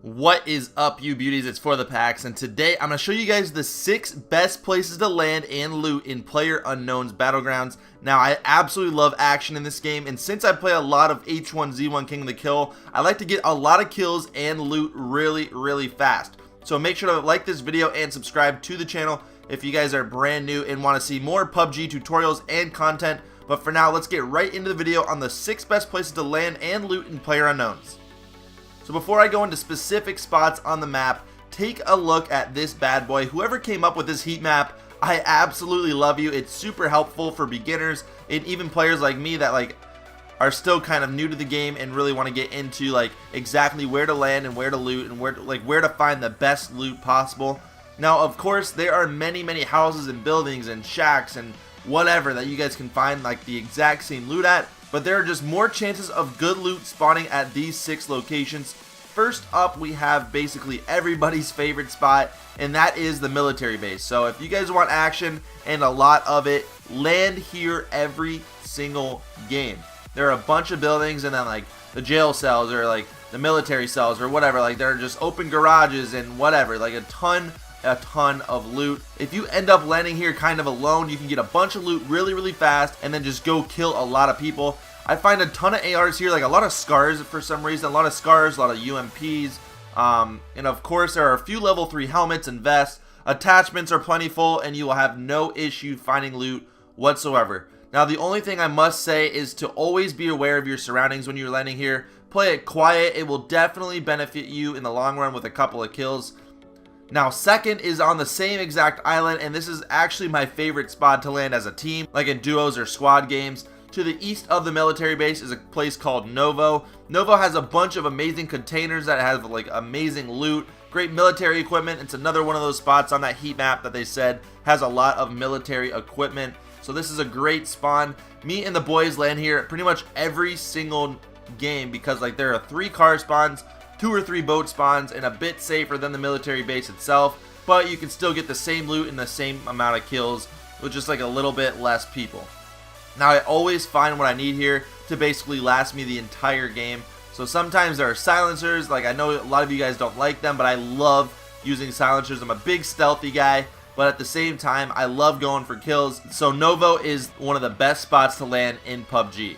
What is up, you beauties? It's For The Packs, and today I'm going to show you guys the 6 best places to land and loot in PlayerUnknown's Battlegrounds. Now, I absolutely love action in this game, and since I play a lot of H1Z1 King of the Kill, I like to get a lot of kills and loot really fast. So make sure to like this video and subscribe to the channel if you guys are brand new and want to see more PUBG tutorials and content. But for now, let's get right into the video on the 6 best places to land and loot in PlayerUnknown's. So before I go into specific spots on the map, take a look at this bad boy. Whoever came up with this heat map, I absolutely love you. It's super helpful for beginners and even players like me that are still kind of new to the game and really want to get into exactly where to land and where to loot and where to find the best loot possible. Now, of course, there are many houses and buildings and shacks and whatever that you guys can find the exact same loot at. But there are just more chances of good loot spawning at these 6 locations. First up, we have basically everybody's favorite spot, and that is the military base. So if you guys want action and a lot of it, land here every single game. There are a bunch of buildings, and then the jail cells or the military cells or whatever. There are just open garages and whatever. A ton of loot. If you end up landing here kind of alone, you can get a bunch of loot really fast and then just go kill a lot of people. I find a ton of ARs here, a lot of scars for some reason, a lot of scars, a lot of UMPs, and of course there are a few level 3 helmets and vests. Attachments are plentiful and you will have no issue finding loot whatsoever. Now, the only thing I must say is to always be aware of your surroundings when you're landing here. Play it quiet. It will definitely benefit you in the long run with a couple of kills. Now, second is on the same exact island, and this is actually my favorite spot to land as a team, like in duos or squad games. To the east of the military base is a place called Novo. Novo has a bunch of amazing containers that have amazing loot, great military equipment. It's another one of those spots on that heat map that they said has a lot of military equipment. So this is a great spawn. Me and the boys land here pretty much every single game because there are 3 car spawns, 2 or 3 boat spawns, and a bit safer than the military base itself, but you can still get the same loot and the same amount of kills with just a little bit less people. Now, I always find what I need here to basically last me the entire game. So sometimes there are silencers. I know a lot of you guys don't like them, but I love using silencers. I'm a big stealthy guy, but at the same time, I love going for kills. So Novo is one of the best spots to land in PUBG.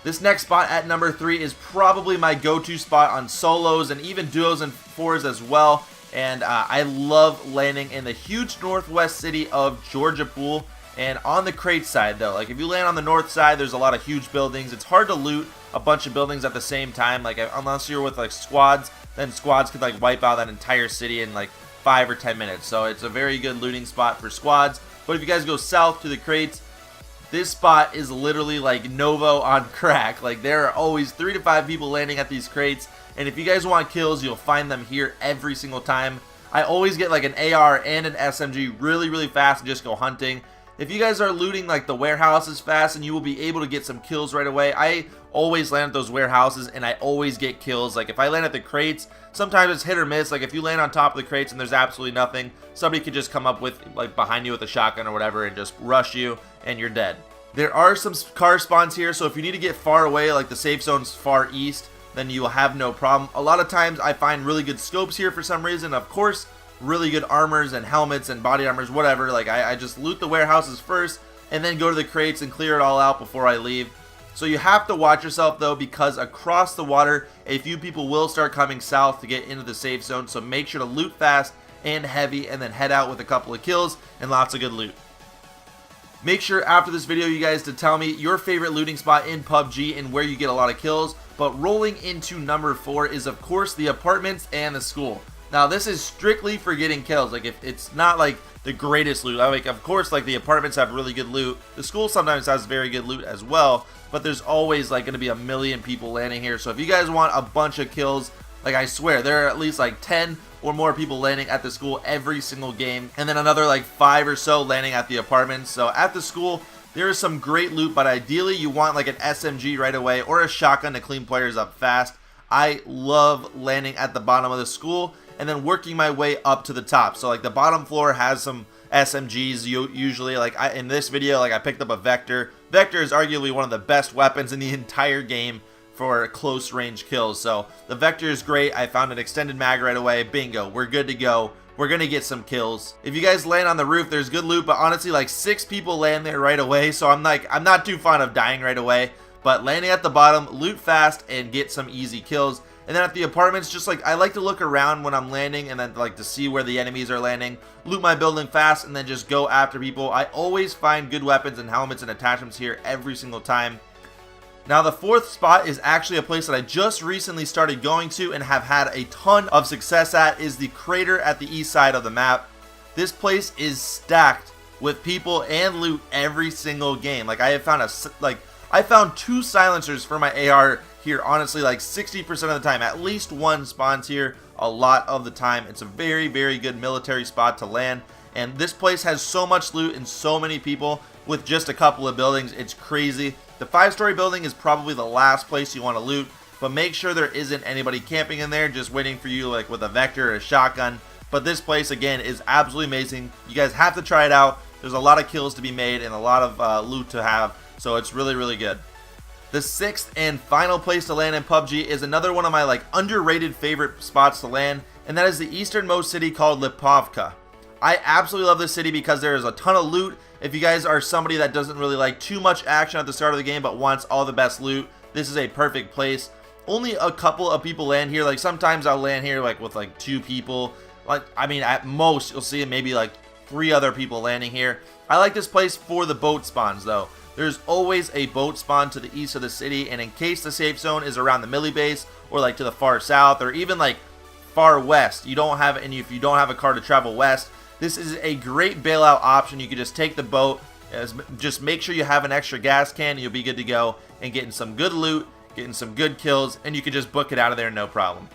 This next spot at number 3 is probably my go-to spot on solos and even duos and 4s as well. And I love landing in the huge northwest city of Georgia Pool. And on the crate side, though, if you land on the north side, there's a lot of huge buildings. It's hard to loot a bunch of buildings at the same time. Unless you're with squads, then squads could wipe out that entire city in 5 or 10 minutes. So it's a very good looting spot for squads. But if you guys go south to the crates, this spot is literally Novo on crack. There are always 3 to 5 people landing at these crates, and if you guys want kills, you'll find them here every single time. I always get an AR and an SMG really fast and just go hunting. If you guys are looting the warehouses fast, and you will be able to get some kills right away. I always land at those warehouses and I always get kills. If I land at the crates, sometimes it's hit or miss. If you land on top of the crates and there's absolutely nothing, somebody could just come up with behind you with a shotgun or whatever and just rush you and you're dead. There are some car spawns here, so if you need to get far away, the safe zone's far east, then you will have no problem. A lot of times I find really good scopes here for some reason. Of course, really good armors and helmets and body armors, whatever. I just loot the warehouses first and then go to the crates and clear it all out before I leave. So you have to watch yourself though, because across the water a few people will start coming south to get into the safe zone. So make sure to loot fast and heavy and then head out with a couple of kills and lots of good loot. Make sure after this video, you guys, to tell me your favorite looting spot in PUBG and where you get a lot of kills. But rolling into number 4 is of course the apartments and the school. Now, this is strictly for getting kills. If it's not the greatest loot, of course the apartments have really good loot. The school sometimes has very good loot as well, but there's always going to be a million people landing here. So if you guys want a bunch of kills, I swear there are at least 10 or more people landing at the school every single game, and then another 5 or so landing at the apartments. So at the school, there is some great loot, but ideally you want an SMG right away or a shotgun to clean players up fast. I love landing at the bottom of the school and then working my way up to the top. So the bottom floor has some SMGs usually. In this video, I picked up a Vector. Vector is arguably one of the best weapons in the entire game for close range kills. So the Vector is great. I found an extended mag right away. Bingo, we're good to go. We're gonna get some kills. If you guys land on the roof, there's good loot, but honestly, like 6 people land there right away, so I'm not too fond of dying right away. But landing at the bottom, loot fast and get some easy kills. And then at the apartments, just like I like to look around when I'm landing and then like to see where the enemies are landing, loot my building fast, and then just go after people. I always find good weapons and helmets and attachments here every single time. Now the 4th spot is actually a place that I just recently started going to and have had a ton of success at, is the crater at the east side of the map. This place is stacked with people and loot every single game. Like I have found I found 2 silencers for my AR here, honestly, like 60% of the time. At least one spawns here a lot of the time. It's a very, very good military spot to land. And this place has so much loot and so many people with just a couple of buildings. It's crazy. The 5-story building is probably the last place you want to loot, but make sure there isn't anybody camping in there just waiting for you like with a Vector or a shotgun. But this place, again, is absolutely amazing. You guys have to try it out. There's a lot of kills to be made and a lot of loot to have, so it's really, really good. The 6th and final place to land in PUBG is another one of my like underrated favorite spots to land, and that is the easternmost city called Lipovka. I absolutely love this city because there is a ton of loot. If you guys are somebody that doesn't really like too much action at the start of the game but wants all the best loot, this is a perfect place. Only a couple of people land here. Like sometimes I'll land here like with like 2 people. Like I mean, at most you'll see maybe like 3 other people landing here. I like this place for the boat spawns though. There's always a boat spawn to the east of the city, and in case the safe zone is around the Millie base or like to the far south or even like far west, if you don't have a car to travel west, this is a great bailout option. You can just take the boat, just make sure you have an extra gas can and you'll be good to go and getting some good loot, getting some good kills, and you can just book it out of there no problem.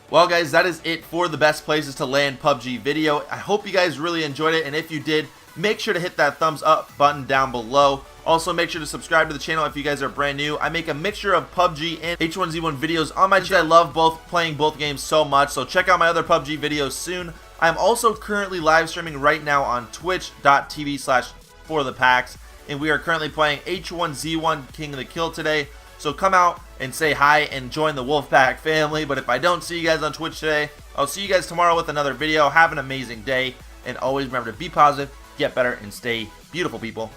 Well guys, that is it for the best places to land PUBG video. I hope you guys really enjoyed it, and if you did, make sure to hit that thumbs up button down below. Also, make sure to subscribe to the channel if you guys are brand new. I make a mixture of PUBG and H1Z1 videos on my channel. I love playing both games so much, so check out my other PUBG videos soon. I'm also currently live streaming right now on twitch.tv/forthepacks, and we are currently playing H1Z1 King of the Kill today. So come out and say hi and join the Wolfpack family. But if I don't see you guys on Twitch today, I'll see you guys tomorrow with another video. Have an amazing day, and always remember to be positive, get better, and stay beautiful, people.